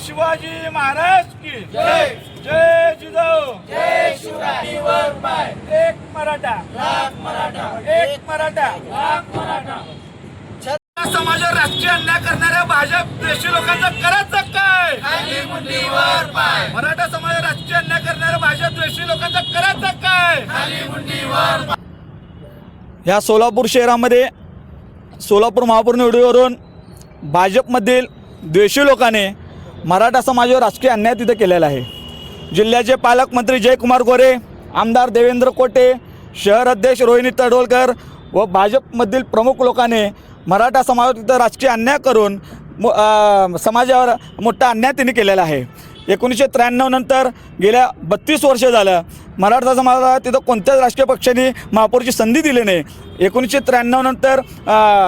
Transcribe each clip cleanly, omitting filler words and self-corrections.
शिवाजी महाराज की जय। जय जिजाऊ, जय शिवराय। एक मराठा लाख मराठा, एक मराठा लाख मराठा। समाजावर राजकीय अन्याय करणाऱ्या भाजप द्वेषी लोकांचं करायचं काय? खाली मुंडीवर पाय। मराठा समाजावर राजकीय अन्याय करणाऱ्या भाजप द्वेषी लोकांचं करायचं काय? खाली मुंडीवर पाय। या सोलापूर शहरामध्ये सोलापूर महापौर निवडीवरून भाजपमधील द्वेषी लोकांनी मराठा समाजावर राजकीय अन्याय तिथे केलेला आहे। जिल्ह्याचे पालकमंत्री जयकुमार गोरे, आमदार देवेंद्र कोटे, शहर अध्यक्ष रोहिणी तडवलकर व भाजपमधील प्रमुख लोकांनी मराठा समाजावर तिथं राजकीय अन्याय करून समाजावर मोठा अन्याय त्यांनी केलेला आहे। 1993 नंतर गेल्या 32 वर्ष झालं मराठा समाजाला तिथं कोणत्याच राजकीय पक्षांनी महापौरची संधी दिली नाही। 1993 नंतर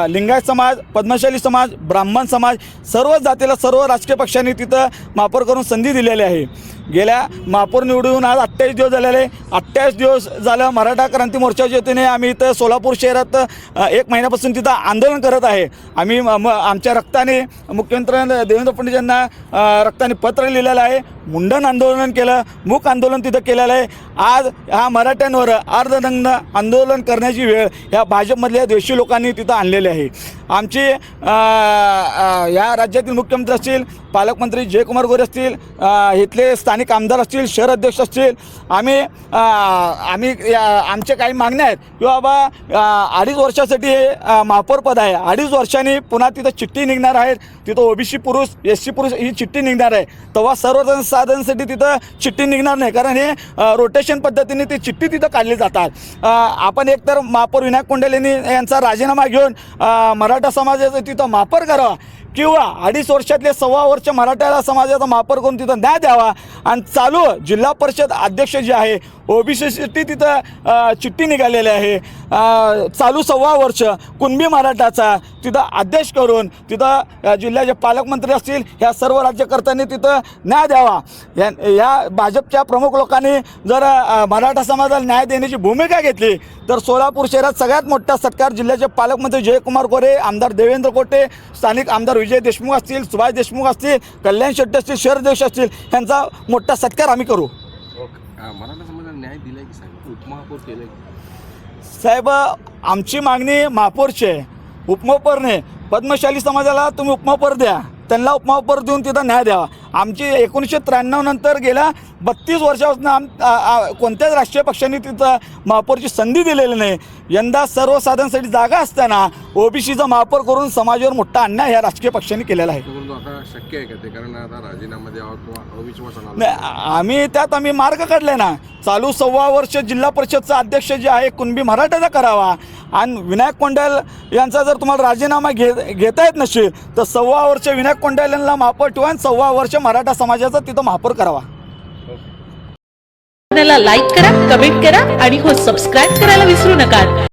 लिंगायत समाज, पद्मशाली समाज, ब्राह्मण समाज सर्व जातीला सर्व राजकीय पक्षांनी तिथं महापौर करून संधी दिलेली आहे। गेल्या महापौर निवडून आज 28 दिवस झालेले। 28 दिवस झालं मराठा क्रांती मोर्चाच्या वतीने आम्ही इथं सोलापूर शहरात 1 महिन्यापासून तिथं आंदोलन करत आहे। आम्ही आमच्या रक्ताने मुख्यमंत्री देवेंद्र फडणवीस यांना रक्ताने पत्र लिहिलेलं आहे, मुंडन आंदोलन केलं, मूक आंदोलन तिथं केलेलं आहे। आज ह्या मराठ्यांवर अर्धनग्न आंदोलन करण्याची वेळ ह्या भाजपमधल्या द्वेषी लोकांनी तिथं आणलेली आहे। आमची या राज्यातील मुख्यमंत्री असतील, पालकमंत्री जयकुमार गोरे असतील, इथले स्थानिक आमदार असतील, शहर अध्यक्ष असतील, आम्ही आमचे काही मागण्या आहेत की बाबा 2.5 वर्षासाठी हे महापौर पद आहे, 2.5 वर्षांनी पुन्हा तिथं चिठ्ठी निघणार आहे, तिथं ओबीसी पुरुष, एससी पुरुष ही चिठ्ठी निघणार आहे, तेव्हा सर्व साधनांसाठी तिथं चिठ्ठी निघणार नाही, कारण हे रोटेशन पद्धतीने ती चिठ्ठी तिथं काढली जातात। आपण एकतर महापौर विनायक कोंडेले यांचा राजीनामा घेऊन मराठा समाजाचं तिथं महापौर करावा किंवा 2.5 वर्षातले 1.25 वर्ष मराठा समाजाचा महापौर करून तिथं न्याय द्यावा आणि चालू जिल्हा परिषद अध्यक्ष जे आहे ओबीसीसाठी तिथं चिठ्ठी निघालेली आहे, चालू 1.25 वर्ष कुणबी मराठाचा तिथं अध्यक्ष करून तिथं जिल्ह्याचे पालकमंत्री असतील ह्या सर्व राज्यकर्त्यांनी तिथं न्याय द्यावा। या भाजपच्या प्रमुख लोकांनी जर मराठा समाजाला न्याय देण्याची भूमिका घेतली तर सोलापूर शहरात सगळ्यात मोठा सत्कार जिल्ह्याचे पालकमंत्री जयकुमार गोरे, आमदार देवेंद्र कोटे, स्थानिक आमदार विजय देशमुख असतील, सुभाष देशमुख असतील, कल्याण शेट्टी असतील, शहर अध्यक्ष असतील, यांचा मोठा सत्कार आम्ही करू। मराठा समाजाला न्याय दिलाय की साहेब, उपमहापौर केलंय साहेब? आमची मागणी महापौरची आहे, उपमहापौर नाही। पद्मशाली समाजाला तुम्ही उपमहापौर द्या, त्यांना उपमहापौर देऊन तिथं न्याय द्यावा। आमची 1993 नंतर गेल्या 32 वर्षापासून कोणत्याच राष्ट्रीय पक्षांनी तिथं महापौरची संधी दिलेली नाही। यंदा सर्वसाधारणसाठी जागा असताना ओबीसीचा महापौर करून समाजावर मोठा अन्याय ह्या राजकीय पक्षांनी केलेला आहे। आता शक्य आहे का ते? कारण आता राजीनामा द्यावा किंवा अविश्वास नाही, आम्ही मार्ग काढले ना। चालू 1.25 वर्ष जिल्हा परिषदचा अध्यक्ष जे आहे कुणबी मराठाचा करावा आणि विनायक कोंडेल यांचा जर तुम्हाला राजीनामा घेता येत नसेल तर 1.25 वर्ष विनायक कोंडेल यांना महापौर ठेवा आणि 1.25 वर्ष मराठा समाजाचा तिथं महापौर करावा। लाईक करा, कमेंट करा आणि सबस्क्राईब करायला विसरू नका।